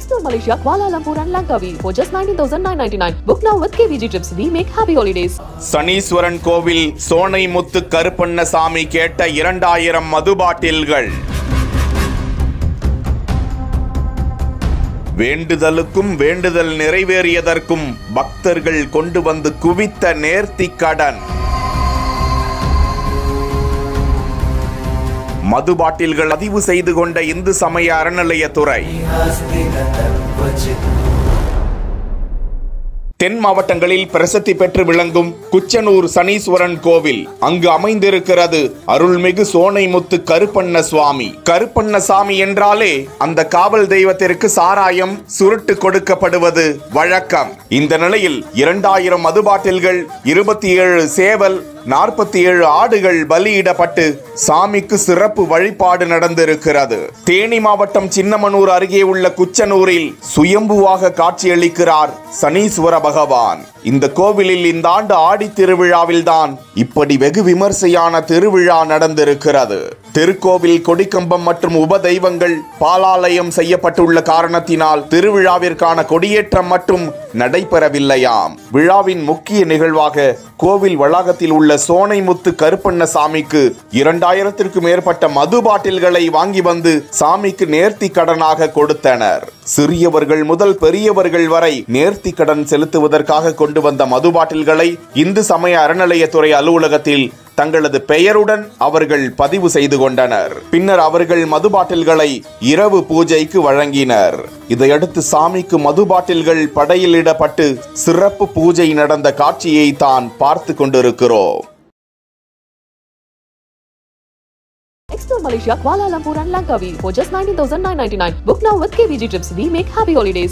Explore Malaysia, Kuala Lumpur and Langkawi for just 19,999. Book now with KVG Trips. We make happy holidays. Saneeswaran கோவில் சோனைமுத்து கருப்பண்ணசாமி கேட்ட 2000 மது பாட்டில்கள். வேண்டுதலுக்கும் வேண்டுதல் நிறைவேறியதற்கும் பக்தர்கள் கொண்டு வந்து குவித்த நேர்த்திக் கடன். மது பாட்டில்கள் பதிவு செய்து கொண்ட இந்து சமய அறநிலையத்துறை. தென் மாவட்டங்களில் பிரசித்தி பெற்று விளங்கும் குச்சனூர் சனீஸ்வரன் கோவில். அங்கு அமைந்திருக்கிறது அருள்மிகு சோனைமுத்து கருப்பண்ண சுவாமி. கருப்பண்ணசாமி என்றாலே அந்த காவல் தெய்வத்திற்கு சாராயம் சுருட்டு கொடுக்கப்படுவது வழக்கம். இந்த நிலையில் 2000 மது பாட்டில்கள், 27 சேவல், 47 ஆடுகள் பலியிடப்பட்டு சாமிக்கு சிறப்பு வழிபாடு நடந்திருக்கிறது. தேனி மாவட்டம் சின்னமனூர் அருகே உள்ள குச்சனூரில் சுயம்புவாக காட்சியளிக்கிறார் சனீஸ்வர பகவான். இந்த கோவிலில் இந்த ஆண்டு ஆடி திருவிழாவில் தான் இப்படி வெகு விமர்சையான திருவிழா நடந்திருக்கிறது. திருக்கோவில் கொடிக்கம்பம் மற்றும் உப தெய்வங்கள் பாலாலயம் செய்யப்பட்டுள்ள காரணத்தினால் திருவிழாவிற்கான கொடியேற்றம் மட்டும் நடைபெறவில்லையாம். விழாவின் முக்கிய நிகழ்வாக கோவில் வளாகத்தில் உள்ள சோனைமுத்து கருப்பண்ணசாமிக்கு 2000க்கும் மேற்பட்ட மது பாட்டில்களை வாங்கி வந்து சாமிக்கு நேர்த்தி கடனாக கொடுத்தனர். சிறியவர்கள் முதல் பெரியவர்கள் வரை நேர்த்தி கடன் செலுத்துவதற்காக கொண்டு வந்த மது பாட்டில்களை இந்து சமய அறநிலையத்துறை அலுவலகத்தில் தங்களது பெயருடன் அவர்கள் பதிவு செய்து கொண்டனர். பின்னர் அவர்கள் மது பாட்டில்களை இரவு பூஜைக்கு வழங்கினர். இதையடுத்து சாமிக்கு மது பாட்டில்கள் படையிலிடப்பட்டு சிறப்பு பூஜை நடந்த காட்சியை தான் பார்த்து கொண்டிருக்கிறோம். Explore Malaysia, Kuala Lumpur and Langkawi for just 19,999. Book now with KVG Trips. We make happy holidays.